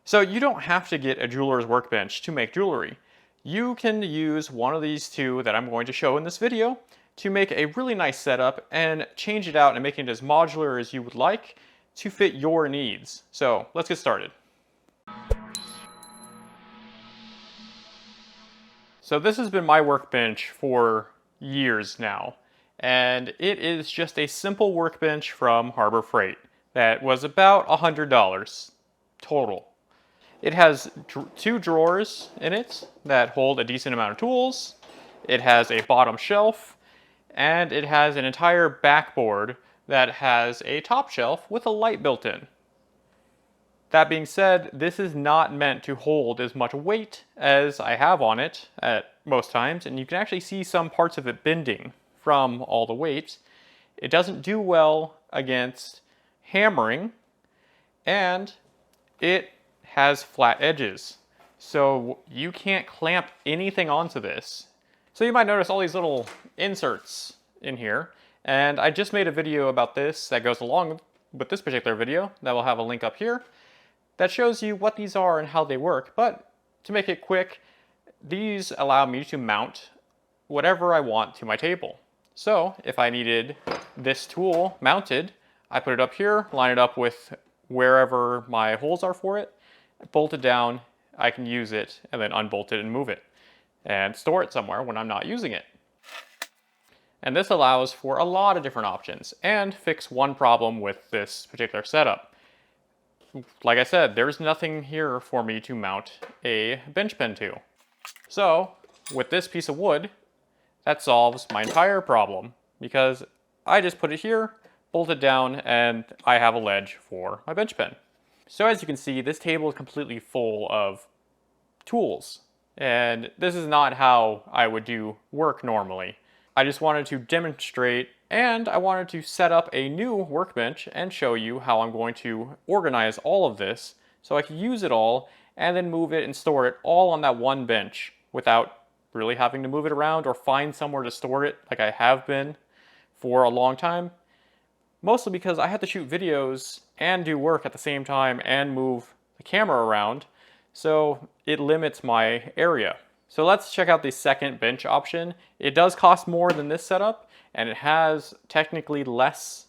So you don't have to get a jeweler's workbench to make jewelry. You can use one of these two that I'm going to show in this video to make a really nice setup and change it out and make it as modular as you would like to fit your needs. So let's get started. So this has been my workbench for years now, and it is just a simple workbench from Harbor Freight that was about $100 total. It has two drawers in it that hold a decent amount of tools. It has a bottom shelf, and it has an entire backboard that has a top shelf with a light built in. That being said, this is not meant to hold as much weight as I have on it at most times, and you can actually see some parts of it bending from all the weight. It doesn't do well against hammering, and it has flat edges, so you can't clamp anything onto this. So you might notice all these little inserts in here, and I just made a video about this that goes along with this particular video that will have a link up here that shows you what these are and how they work. But to make it quick, these allow me to mount whatever I want to my table. So if I needed this tool mounted, I put it up here, line it up with wherever my holes are for it, bolt it down, I can use it, and then unbolt it and move it, and store it somewhere when I'm not using it. And this allows for a lot of different options, and fix one problem with this particular setup. Like I said, there's nothing here for me to mount a bench pen to. So, with this piece of wood, that solves my entire problem, because I just put it here, bolt it down, and I have a ledge for my bench pen. So as you can see, this table is completely full of tools, and this is not how I would do work normally. I just wanted to demonstrate, and I wanted to set up a new workbench and show you how I'm going to organize all of this so I can use it all and then move it and store it all on that one bench without really having to move it around or find somewhere to store it like I have been for a long time. Mostly because I had to shoot videos and do work at the same time and move the camera around, so it limits my area. So let's check out the second bench option. It does cost more than this setup, and it has technically less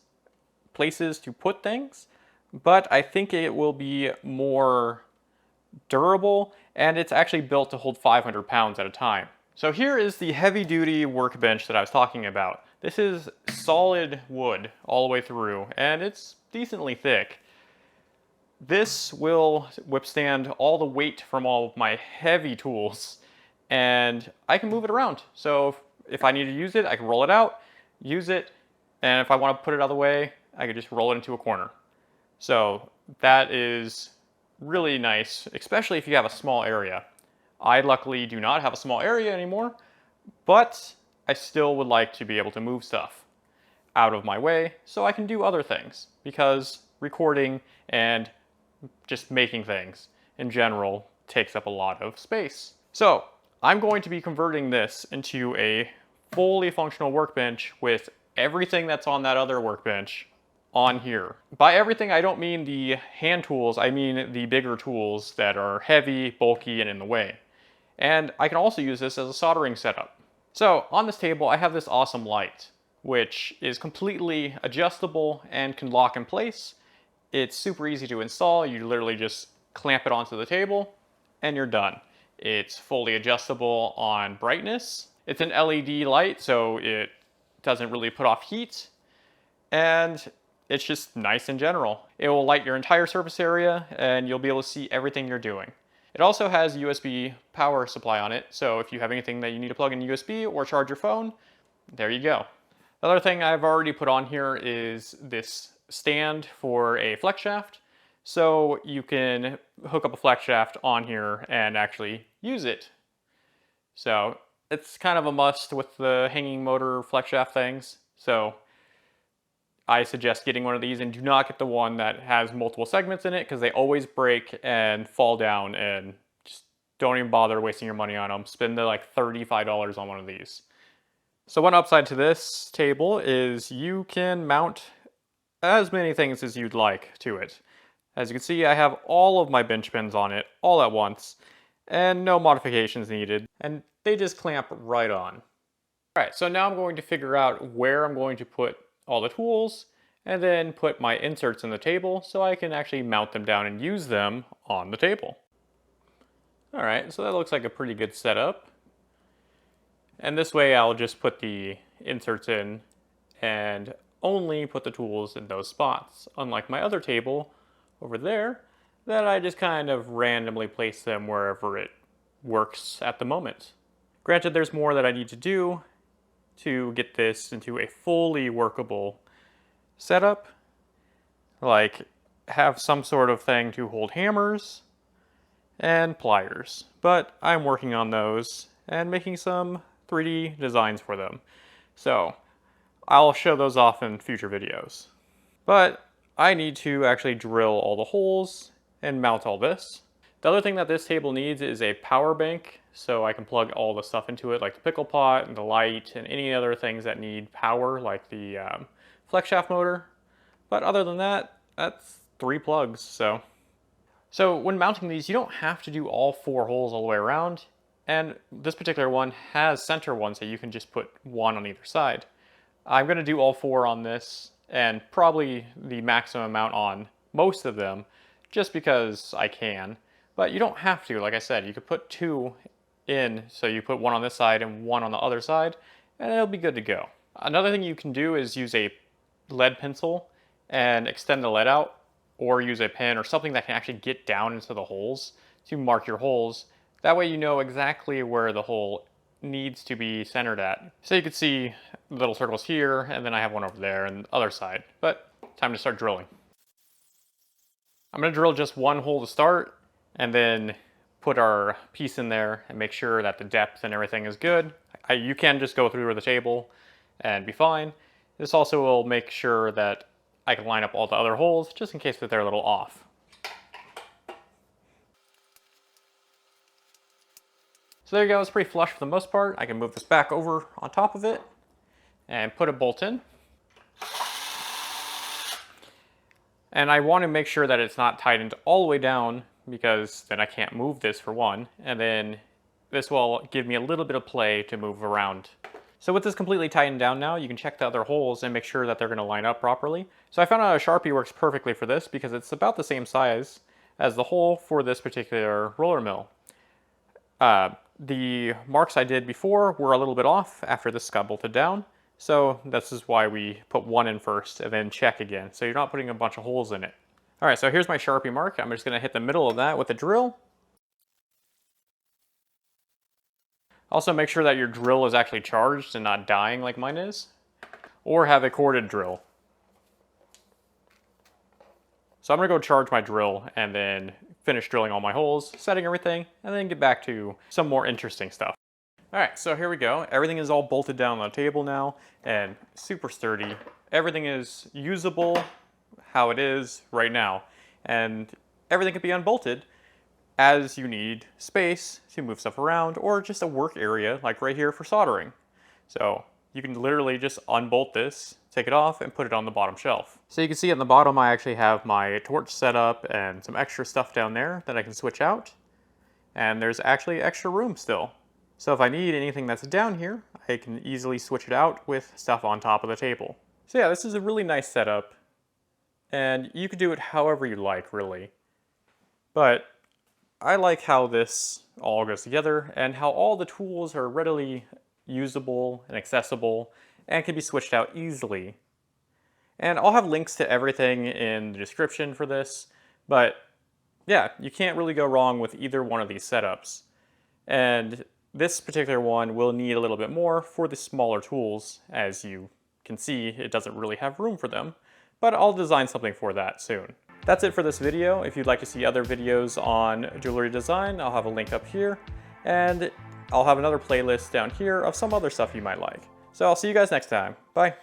places to put things, but I think it will be more durable, and it's actually built to hold 500 pounds at a time. So here is the heavy-duty workbench that I was talking about. This is solid wood all the way through, and it's decently thick. This will withstand all the weight from all of my heavy tools, and I can move it around. So if I need to use it, I can roll it out, use it, and if I want to put it out of the way, I can just roll it into a corner. So that is really nice, especially if you have a small area. I luckily do not have a small area anymore, but I still would like to be able to move stuff out of my way so I can do other things, because recording and just making things in general takes up a lot of space. So I'm going to be converting this into a fully functional workbench with everything that's on that other workbench on here. By everything, I don't mean the hand tools, I mean the bigger tools that are heavy, bulky, and in the way. And I can also use this as a soldering setup. So on this table, I have this awesome light, which is completely adjustable and can lock in place. It's super easy to install. You literally just clamp it onto the table and you're done. It's fully adjustable on brightness. It's an LED light, so it doesn't really put off heat, and it's just nice in general. It will light your entire surface area and you'll be able to see everything you're doing. It also has a USB power supply on it, so if you have anything that you need to plug in USB or charge your phone, there you go. The other thing I've already put on here is this stand for a flex shaft, so you can hook up a flex shaft on here and actually use it. So it's kind of a must with the hanging motor flex shaft things, so I suggest getting one of these, and do not get the one that has multiple segments in it because they always break and fall down, and just don't even bother wasting your money on them. Spend like $35 on one of these. So one upside to this table is you can mount as many things as you'd like to it. As you can see, I have all of my bench pins on it all at once, and no modifications needed, and they just clamp right on. Alright, so now I'm going to figure out where I'm going to put all the tools, and then put my inserts in the table so I can actually mount them down and use them on the table. Alright, so that looks like a pretty good setup. And this way I'll just put the inserts in and only put the tools in those spots. Unlike my other table over there, that I just kind of randomly place them wherever it works at the moment. Granted, there's more that I need to do to get this into a fully workable setup, like have some sort of thing to hold hammers and pliers, but I'm working on those and making some 3D designs for them. So I'll show those off in future videos. But I need to actually drill all the holes and mount all this. The other thing that this table needs is a power bank, so I can plug all the stuff into it, like the pickle pot and the light and any other things that need power, like the flex shaft motor. But other than that, that's 3 plugs. So when mounting these, you don't have to do all 4 holes all the way around. And this particular one has center ones that you can just put 1 on either side. I'm going to do all 4 on this, and probably the maximum amount on most of them, just because I can. But you don't have to. Like I said, you could put 2 in, so you put 1 on this side and 1 on the other side, and it'll be good to go. Another thing you can do is use a lead pencil and extend the lead out, or use a pen or something that can actually get down into the holes to mark your holes. That way you know exactly where the hole needs to be centered at. So you can see little circles here, and then I have one over there and the other side. But time to start drilling. I'm going to drill just 1 hole to start, and then put our piece in there and make sure that the depth and everything is good. You can just go through the table and be fine. This also will make sure that I can line up all the other holes just in case that they're a little off. So there you go, it's pretty flush for the most part. I can move this back over on top of it and put a bolt in. And I want to make sure that it's not tightened all the way down, because then I can't move this for one. And then this will give me a little bit of play to move around. So with this completely tightened down now, you can check the other holes and make sure that they're going to line up properly. So I found out a Sharpie works perfectly for this because it's about the same size as the hole for this particular roller mill. The marks I did before were a little bit off after this got bolted down. So this is why we put 1 in first and then check again. So you're not putting a bunch of holes in it. All right, so here's my Sharpie mark. I'm just going to hit the middle of that with a drill. Also make sure that your drill is actually charged and not dying like mine is. Or have a corded drill. So I'm going to go charge my drill and then finish drilling all my holes, setting everything, and then get back to some more interesting stuff. Alright, so here we go. Everything is all bolted down on the table now and super sturdy. Everything is usable how it is right now. And everything can be unbolted as you need space to move stuff around, or just a work area like right here for soldering. So you can literally just unbolt this, take it off, and put it on the bottom shelf. So you can see at the bottom I actually have my torch set up and some extra stuff down there that I can switch out. And there's actually extra room still. So if I need anything that's down here, I can easily switch it out with stuff on top of the table. So yeah, this is a really nice setup. And you could do it however you like, really. But I like how this all goes together and how all the tools are readily usable and accessible and can be switched out easily. And I'll have links to everything in the description for this, but yeah, you can't really go wrong with either one of these setups. And this particular one will need a little bit more for the smaller tools. As you can see, it doesn't really have room for them, but I'll design something for that soon. That's it for this video. If you'd like to see other videos on jewelry design, I'll have a link up here, and I'll have another playlist down here of some other stuff you might like. So I'll see you guys next time. Bye.